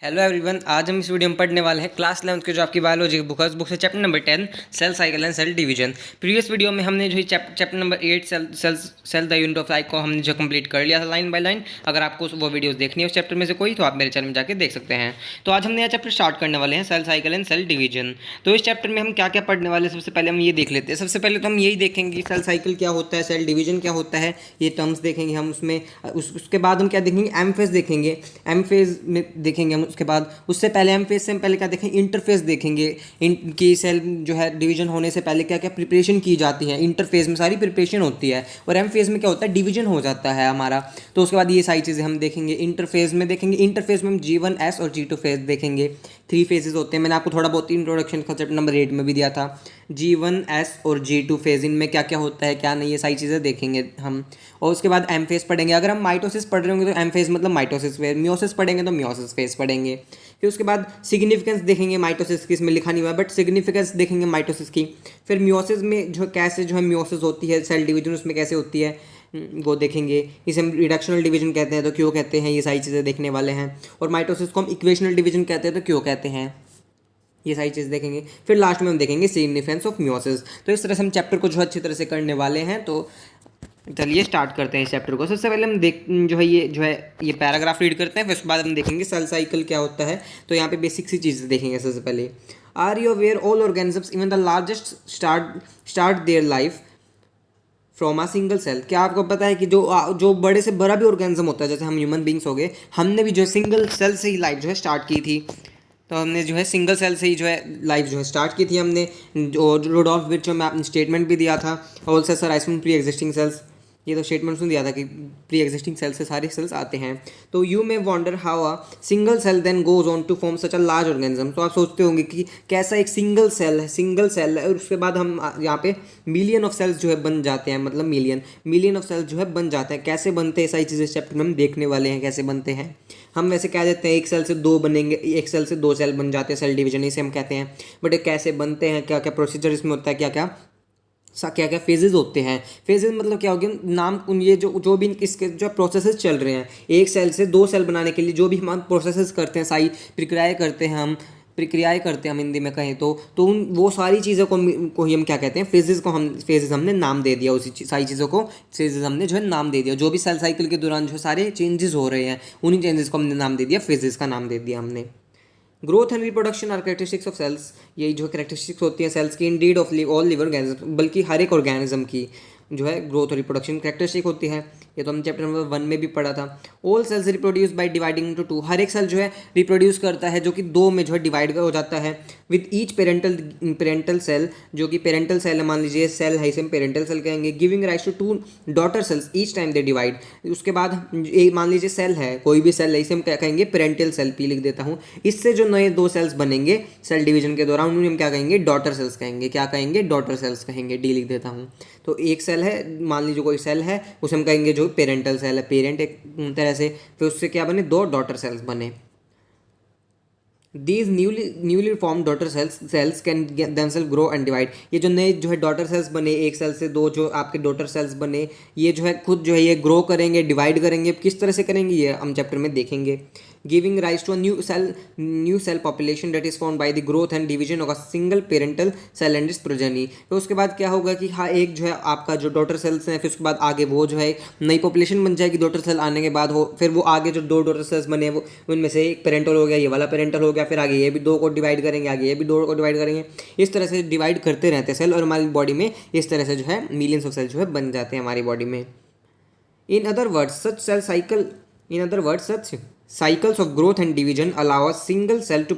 Hello everyone, आज हम इस वीडियो में पढ़ने वाले हैं क्लास 11 के जो आपकी बायोलॉजी की बुक है, उस बुक से chapter number 10 cell cycle and cell division. Previous video में हमने जो chapter number 8 cell the unit of life को हमने जो कंप्लीट कर लिया था लाइन बाय लाइन। अगर आपको वो वीडियोस देखनी है उस चैप्टर में से कोई, तो आप मेरे चैनल में जाकर देख सकते हैं। तो आज हम नया चैप्टर स्टार्ट करने वाले हैं, cell cycle and cell division. तो इस चैप्टर में हम क्या क्या पढ़ने वाले हैं, सबसे पहले हम ये देख लेते हैं। सबसे पहले तो हम यही देखेंगे सेल साइकिल क्या होता है, सेल डिवीजन क्या होता है, ये टर्म्स देखेंगे हम उसमें। उसके बाद हम क्या देखेंगे, एम फेज देखेंगे, एम फेज में देखेंगे हम। उसके बाद उससे पहले एम फेज से हम पहले क्या देखेंगे, इंटरफेस देखेंगे। इनकी सेल जो है डिवीजन होने से पहले क्या क्या प्रिपरेशन की जाती है। इंटरफेस में सारी प्रिपरेशन होती है और एम फेज में क्या होता है, डिवीजन हो जाता है हमारा। तो उसके बाद ये सारी चीज़ें हम देखेंगे। इंटरफेस में देखेंगे, इंटरफेस में हम G1S और G2 फेज देखेंगे। 3 फेजेस होते हैं, मैंने आपको थोड़ा बहुत इंट्रोडक्शन का चैप्टर नंबर 8 में भी दिया था। G1S और G2 फेज, इनमें क्या क्या होता है क्या नहीं, ये सारी चीज़ें देखेंगे हम। और उसके बाद एम फेज पढ़ेंगे। अगर हम माइटोसिस पढ़ रहे होंगे तो एम फेज मतलब माइटोसिस फेज, मियोसिस पढ़ेंगे तो मियोसिस फेज पढ़ेंगे। फिर उसके बाद सिग्निफिकेंस देखेंगे माइटोसिस की, इसमें लिखा नहीं हुआ है बट सिग्निफिकेंस देखेंगे माइटोसिस की। फिर मियोसिस में जो कैसे जो है मियोसिस होती है, सेल डिवीजन उसमें कैसे होती है वो देखेंगे। इसे हम रिडक्शनल डिवीजन कहते हैं तो क्यों कहते हैं, ये सारी चीज़ें देखने वाले हैं। और माइटोसिस को हम इक्वेशनल डिवीजन कहते हैं तो क्यों कहते हैं, ये सारी चीज़ देखेंगे। फिर लास्ट में हम देखेंगे सिग्निफिकेंस ऑफ मियोसिस। तो इस तरह से हम चैप्टर को जो अच्छी तरह से करने वाले हैं। तो चलिए स्टार्ट करते हैं इस चैप्टर को। सबसे पहले हम देख जो है ये पैराग्राफ रीड करते हैं, फिर उसके बाद हम देखेंगे सेल साइकिल क्या होता है। तो यहाँ पे बेसिक सी चीज़ें देखेंगे। सबसे पहले, are you aware all organisms even the largest start their life from a single cell. क्या आपको पता है कि जो बड़े से बड़ा भी ऑर्गेनिज्म होता है, जैसे हम ह्यूमन बींग्स हो गए, हमने भी जो है सिंगल सेल से ही लाइफ जो है स्टार्ट की थी। तो हमने जो है सिंगल सेल से ही जो है लाइफ जो है स्टार्ट की थी हमने। और रूडोल्फ विर्चो में आपने स्टेटमेंट भी दिया था, all cells are from pre existing cells. ये तो स्टेटमेंट सुन दिया था कि प्री एग्जिस्टिंग सेल से सारे सेल्स आते हैं। तो you may wonder how a single cell then goes on to form such a large organism. तो आप सोचते होंगे कि कैसा एक सिंगल सेल है और उसके बाद हम यहाँ पे मिलियन ऑफ सेल्स जो है बन जाते हैं, मतलब मिलियन ऑफ सेल्स जो है बन जाते हैं। कैसे बनते हैं सारी चीज़ें इस चैप्टर में हम देखने वाले हैं कैसे बनते हैं। हम वैसे कह देते हैं एक सेल से दो बनेंगे, एक सेल से दो सेल बन जाते हैं, सेल डिवीजन इसे हम कहते हैं। बट ये कैसे बनते हैं, क्या क्या प्रोसीजर इसमें होता है, क्या क्या क्या क्या फेजेस होते हैं। फेजेस मतलब क्या हो गया, नाम उन ये जो भी इसके जो प्रोसेसेस चल रहे हैं, एक सेल से दो सेल बनाने के लिए जो भी हम प्रोसेसेस करते हैं, सारी प्रक्रियाएं करते हैं हम हिंदी में कहें तो उन वो सारी चीज़ों को ही हम क्या कहते हैं, फेजेस हमने नाम दे दिया। सारी चीज़ों को फेजेस हमने जो है नाम दे दिया। जो भी सेल साइकिल के दौरान जो सारे चेंजेस हो रहे हैं, उन्हीं चेंजेस को हमने नाम दे दिया, फेजेस का नाम दे दिया हमने। Growth and reproduction are characteristics of cells. यही जो कैरेक्टरिस्टिक्स होती हैं सेल्स की, इन डीड ऑफ ऑल लिवर ऑर्गेनिज्म, बल्कि हर एक ऑर्गेनिज्म की जो है ग्रोथ और रिप्रोडक्शन कैरेक्टरिस्टिक होती है। ये तो हम चैप्टर नंबर 1 में भी पढ़ा था। All cells reproduce by dividing into 2। हर एक सेल जो है रिप्रोड्यूस करता है जो कि दो में जो है डिवाइड हो जाता है। विद ईच पेरेंटल सेल, जो कि पेरेंटल सेल है, मान लीजिए सेल है, इसे हम पेरेंटल सेल कहेंगे। Giving rise to 2 daughter cells each time they divide. उसके बाद एक मान लीजिए सेल है, कोई भी सेल है, इसे हम क्या कहेंगे, पेरेंटल सेल, पी लिख देता हूँ। इससे जो नए दो सेल्स बनेंगे सेल डिवीजन के दौरान, उन्हें हम क्या कहेंगे, डॉटर सेल्स कहेंगे। क्या कहेंगे, डॉटर सेल्स कहेंगे, डी लिख देता हूँ। तो एक सेल है, मान लीजिए कोई सेल है, उसे हम कहेंगे जो पेरेंटल सेल है, पेरेंट एक तरह से। फिर उससे क्या बने, दो डॉटर सेल्स बने। These newly form daughter cells can themselves grow and divide. ये जो नए जो है डॉटर सेल्स बने, एक सेल से दो जो आपके डॉटर सेल्स बने, ये जो है खुद जो है ये ग्रो करेंगे, डिवाइड करेंगे। किस तरह से करेंगे ये हम चैप्टर में देखेंगे। Giving rise to a new cell population that is found by the growth and division of a single parental cell and its progeny. तो उसके बाद क्या होगा कि हाँ, एक जो है आपका जो डॉटर सेल्स हैं, फिर उसके बाद आगे वो जो है नई पॉपुलेशन बन जाएगी डॉटर सेल आने के बाद। हो फिर वो आगे जो दो डॉटर सेल्स बने, वो उनमें से एक पेरेंटल हो गया, ये वाला पेरेंटल हो गया, फिर आगे ये भी दो को डिवाइड करेंगे, आगे ये भी दो को डिवाइड करेंगे। इस तरह से डिवाइड करते रहते हैं सेल, और हमारी बॉडी में इस तरह से जो है मिलियंस ऑफ सेल जो है बन जाते हैं हमारी बॉडी में। In other words, such cycles of growth and division allow a single cell to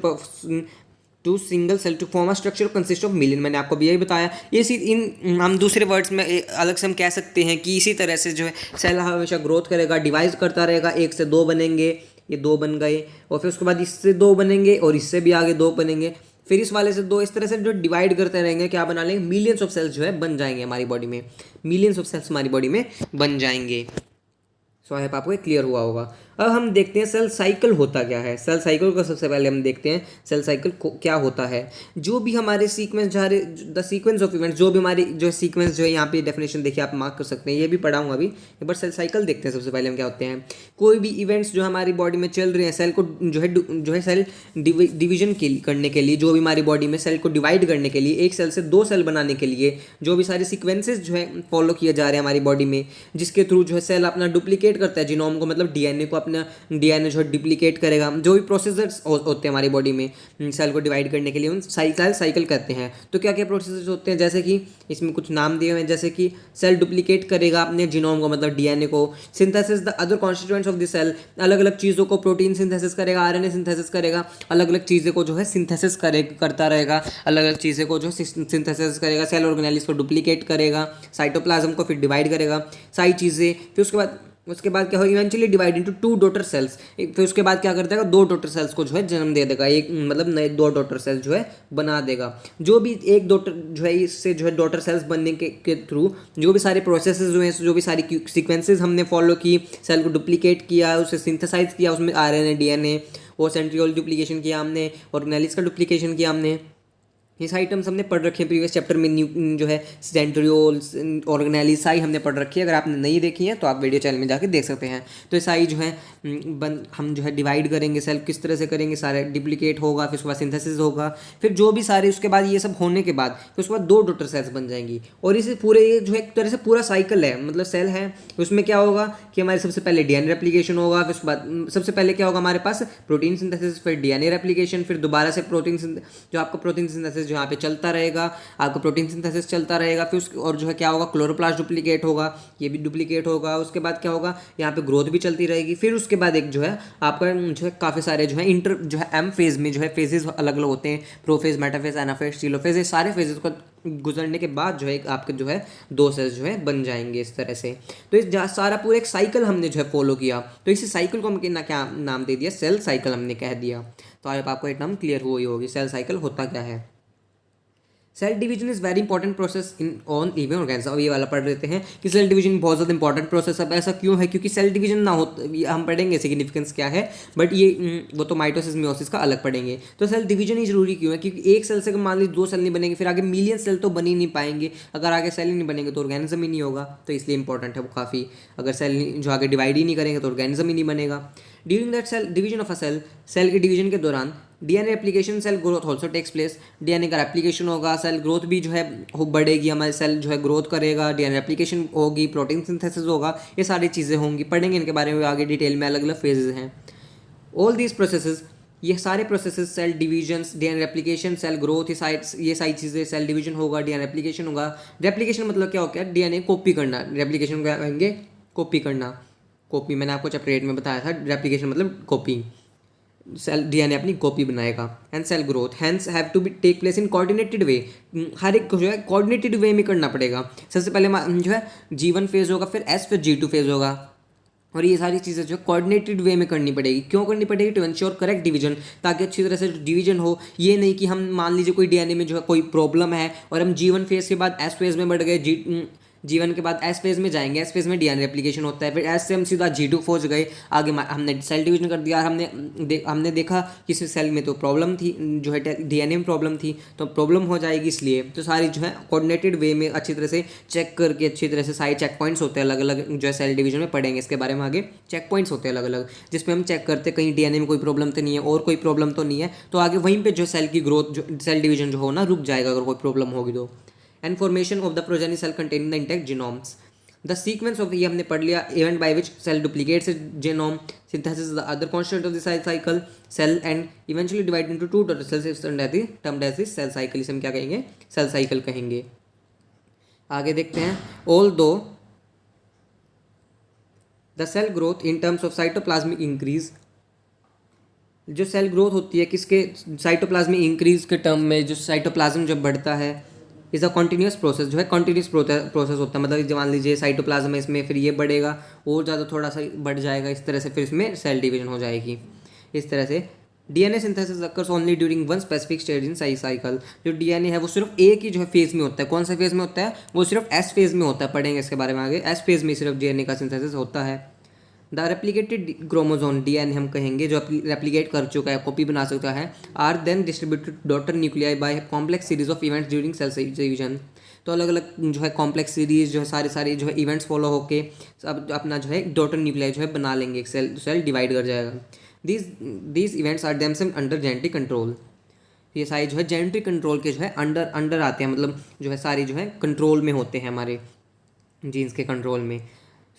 form a structure consist of million। मैंने आपको भी यही बताया। हम दूसरे वर्ड्स में अलग से हम कह सकते हैं कि इसी तरह से जो है सेल हमेशा ग्रोथ करेगा, डिवाइड करता रहेगा। एक से दो बनेंगे, ये दो बन गए, और फिर उसके बाद इससे दो बनेंगे और इससे भी आगे दो बनेंगे, फिर इस वाले से दो। इस तरह से जो डिवाइड करते रहेंगे, क्या बना लेंगे, मिलियंस ऑफ सेल्स जो है बन जाएंगे हमारी बॉडी में। मिलियंस ऑफ सेल्स हमारी बॉडी में बन जाएंगे। सो आई होप आपको क्लियर हुआ होगा। अब हम देखते हैं सेल साइकिल होता क्या है। सेल साइकिल को सबसे पहले हम देखते हैं सेल साइकिल क्या होता है। जो भी हमारे सीक्वेंस जा रहे, द सीक्वेंस ऑफ इवेंट्स, जो भी हमारी जो सीक्वेंस जो है, यहाँ पे डेफिनेशन देखिए आप मार्क कर सकते हैं, ये भी पढ़ाऊंगा अभी। एक बार सेल साइकिल देखते हैं सबसे पहले हम क्या होते हैं। कोई भी इवेंट्स जो हमारी बॉडी में चल रहे हैं, सेल को जो है सेल डिवीजन करने के लिए, जो भी हमारी बॉडी में सेल को डिवाइड करने के लिए, एक सेल से दो सेल बनाने के लिए जो भी सारे सीक्वेंसेस जो है फॉलो किए जा रहे हैं हमारी बॉडी में, जिसके थ्रू जो है सेल अपना डुप्लीकेट करता है जीनोम को, मतलब डीएनए को, अपना डीएनए जो है डुप्लीकेट करेगा। जो भी प्रोसेसर्स होते हैं हमारी बॉडी में सेल को डिवाइड करने के लिए, उन साइकिल कहते हैं। तो क्या क्या प्रोसेसर्स होते हैं, जैसे कि इसमें कुछ नाम दिए हुए हैं, जैसे कि सेल डुप्लीकेट करेगा अपने जीनोम को, मतलब डीएनए को। Synthesis the other constituents of the cell, अलग अलग चीज़ों को प्रोटीन सिंथेसिस करेगा, आरएनए सिंथेसिस करेगा, अलग अलग चीज़ें को जो है सिंथेसिस करता रहेगा, अलग अलग चीज़ें को जो सिंथेसिस करेगा। सेल ऑर्गेनेलिस को डुप्लीकेट करेगा, साइटोप्लाज्म को फिर डिवाइड करेगा, सारी चीज़ें। फिर उसके बाद क्या होगा, eventually divide into 2 daughter sales. फिर उसके बाद क्या कर देगा, 2 डॉटर सेल्स को जो है जन्म दे देगा, एक मतलब नए 2 डॉटर सेल्स जो है बना देगा। जो भी एक डॉटर जो है, इससे जो है डॉटर सेल्स बनने के थ्रू जो भी सारे प्रोसेसेस हुए, जो भी सारी सीक्वेंसेस हमने फॉलो की, सेल को डुप्लीकेट किया, उसे सिंथेसाइज किया, उसमें आरएनए डीएनए, वो सेंट्रियोल डुप्लीकेशन किया हमने, ऑर्गेनेलिस का डुप्लीकेशन किया हमने। इस आइटम्स हमने पढ़ रखे हैं प्रीवियस चैप्टर में, जो है सेंट्रियोल्स, ऑर्गेनेलिस सारी हमने पढ़ रखी है। अगर आपने नहीं देखी है तो आप वीडियो चैनल में जाके देख सकते हैं। तो ये सारी जो है हम जो है डिवाइड करेंगे, सेल किस तरह से करेंगे, सारे डुप्लीकेट होगा, फिर उसके बाद सिंथेसिस होगा, फिर जो भी सारे उसके बाद ये सब होने के बाद फिर उसके बाद 2 डॉटर सेल्स बन जाएंगी। और इसे पूरे ये जो है एक तरह से पूरा साइकिल है, मतलब सेल है, उसमें क्या होगा कि हमारे सबसे पहले डीएनए रेप्लिकेशन होगा, फिर उसके बाद सबसे पहले क्या होगा हमारे पास प्रोटीन सिंथेसिस, फिर डीएनए रेप्लिकेशन, फिर दोबारा से जो आपका प्रोटीन सिंथेसिस जो यहाँ पे चलता रहेगा, आपका प्रोटीन सिंथेसिस चलता रहेगा। फिर उसके और जो है क्या होगा, क्लोरोप्लास्ट डुप्लीकेट होगा, ये भी डुप्लीकेट होगा। उसके बाद क्या होगा, यहाँ पे ग्रोथ भी चलती रहेगी। फिर उसके बाद एक जो है आपका जो है काफ़ी सारे जो है जो है एम फेज में जो है फेजेस अलग अलग होते हैं, प्रोफेज, मेटाफेज, एनाफेज, टीलोफेज, ये सारे फेजेस को गुजरने के बाद जो है आपके जो है 2 सेल्स जो है बन जाएंगे इस तरह से। तो इस सारा पूरा एक साइकिल हमने जो है फॉलो किया, तो इसी साइकिल को हम क्या नाम दे दिया, सेल साइकिल हमने कह दिया। तो अब आपको एक नाम क्लियर हुई होगी, सेल साइकिल होता क्या है। Cell division is very important process in on living organism. अब ये वाला पढ़ लेते हैं कि सेल डिवीजन बहुत ज़्यादा इंपॉर्टेंट प्रोसेस। अब ऐसा क्यों है, क्योंकि सेल डिवीजन ना हो, हम पढ़ेंगे सिग्निफिकेंस क्या है, बट ये वो तो माइटोसिस मियोसिस का अलग पढ़ेंगे। तो सेल डिवीजन ही जरूरी क्यों है, क्योंकि एक सेल से मान लीजिए 2 सेल नहीं बनेंगे, फिर आगे मिलियन सेल तो बन ही नहीं पाएंगे। अगर आगे सेल ही नहीं बनेंगे तो ऑर्गेनिज्म ही नहीं होगा, तो इसलिए इंपॉर्टेंट है वो काफ़ी। अगर सेल जो आगे डिवाइड ही नहीं करेंगे तो ऑर्गेनिज्म ही नहीं बनेगा। During that cell division of a cell के डिवीजन के दौरान DNA application, cell growth also takes place. DNA का एप्लीकेशन होगा, सेल ग्रोथ भी जो है बढ़ेगी, हमारे सेल जो है ग्रोथ करेगा, डीएनए एप्लीकेशन होगी, प्रोटीन सिंथेसिस होगा, ये सारी चीज़ें होंगी, पढ़ेंगे इनके बारे में आगे डिटेल में, अलग अलग फेजेस हैं। ऑल दीज प्रोसेसेस, ये सारे प्रोसेसेस, cell division, DNA replication, cell growth, ये सारी चीज़ें, सेल डिवीजन होगा, डीएनए रेप्लिकेशन होगा। रेप्लिकेशन मतलब क्या होता है, डीएनए कॉपी करना, रेप्लिकेशन क्या कहेंगे, कॉपी करना। कॉपी मैंने आपको चैप्टर 8 में बताया था, रेप्लिकेशन मतलब कॉपी, सेल डीएनए अपनी कॉपी बनाएगा। And cell growth hence have to be take place in coordinated way, हर एक को जो है कोऑर्डिनेटेड वे में करना पड़ेगा। सबसे पहले जो है G1 फेज होगा, फिर S, फिर G2 फेज होगा, और ये सारी चीज़ें जो है कोऑर्डिनेटेड वे में करनी पड़ेगी। क्यों करनी पड़ेगी, टू एंश्योर करेक्ट डिवीजन, ताकि अच्छी तरह से डिवीजन हो। ये नहीं कि हम मान लीजिए कोई डीएनए में जो है कोई प्रॉब्लम है और हम G1 फेज के बाद S फेज में बढ़ गए, G1 के बाद S फेज में जाएंगे, S फेज में डीएनए रेप्लिकेशन होता है, फिर S से हम सीधा G2 फेज गए, आगे हमने सेल डिवीजन कर दिया, हमने देखा कि इस सेल में तो प्रॉब्लम थी, जो है डीएनए में प्रॉब्लम थी, तो प्रॉब्लम हो जाएगी। इसलिए तो सारी जो है कोऑर्डिनेटेड वे में अच्छी तरह से चेक करके, अच्छी तरह से सारे चेक पॉइंट्स होते हैं अलग अलग, जो है सेल डिवीजन में पढ़ेंगे इसके बारे में आगे। चेक पॉइंट्स होते हैं अलग अलग, जिसमें हम चेक करते हैं कहीं डीएनए में कोई प्रॉब्लम तो नहीं है, और कोई प्रॉब्लम तो नहीं है, तो आगे वहीं पर जो सेल की ग्रोथ, जो सेल डिवीजन जो हो ना रुक जाएगा अगर कोई प्रॉब्लम होगी तो। And formation of the progeny cell containing the intact genomes, the sequence of, ये हमने पढ़ लिया, event by which cell duplicates genome, synthesis the other constant of the cell cycle, cell and eventually divide into 2 daughter cells termed as the cell cycle. इसे हम क्या कहेंगे, cell cycle कहेंगे। आगे देखते हैं, although the cell growth in terms of cytoplasmic increase, जो cell growth होती है किसके, साइटोप्लाज्मिक इंक्रीज के टर्म में, जो साइटोप्लाज्म जब बढ़ता है, इज़ अ कॉन्टीन्यूस प्रोसेस, जो है कॉन्टीन्यूस प्रोसेस होता है। मतलब मान लीजिए साइटोप्लाज्म है, इसमें फिर ये बढ़ेगा और ज़्यादा थोड़ा सा बढ़ जाएगा, इस तरह से फिर इसमें सेल डिवीजन हो जाएगी। इस तरह से DNA synthesis occurs only during one specific stage in cycle, जो डीएनए है वो सिर्फ एक ही जो है फेज में होता है। कौन सा फेज में होता है, वो सिर्फ एस फेज में होता है, पढ़ेंगे इसके बारे में आगे। एस फेज में सिर्फ डीएनए का सिंथेसिस होता है। द रेप्लिकेटेड क्रोमोजोम डीएनए हम कहेंगे जो रेप्लिकेट कर चुका है, कॉपी बना सकता है, are then distributed daughter nuclei by complex series of events during cell division. तो अलग अलग जो है कॉम्प्लेक्स सीरीज जो है सारे जो है इवेंट्स फॉलो होके अब अपना जो है डॉटर न्यूक्लियाई जो है बना लेंगे, सेल डिवाइड कर जाएगा। These events are themselves under genetic control. ये सारे जो है जेनेटिक कंट्रोल के जो है अंडर आते हैं, मतलब जो है सारी जो है कंट्रोल में होते हैं, हमारे जीन्स के कंट्रोल में।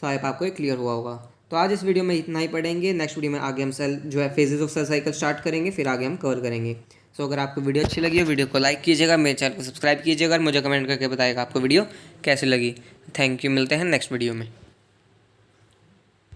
सो आई आपको ये क्लियर हुआ होगा। तो आज इस वीडियो में इतना ही पढ़ेंगे, नेक्स्ट वीडियो में आगे हम सेल जो है phases of cell cycle start करेंगे, फिर आगे हम कवर करेंगे। सो अगर आपको वीडियो अच्छी लगी हो वीडियो को लाइक कीजिएगा, मेरे चैनल को सब्सक्राइब कीजिएगा और मुझे कमेंट करके बताइएगा आपको वीडियो कैसी लगी। थैंक यू, मिलते हैं नेक्स्ट वीडियो में।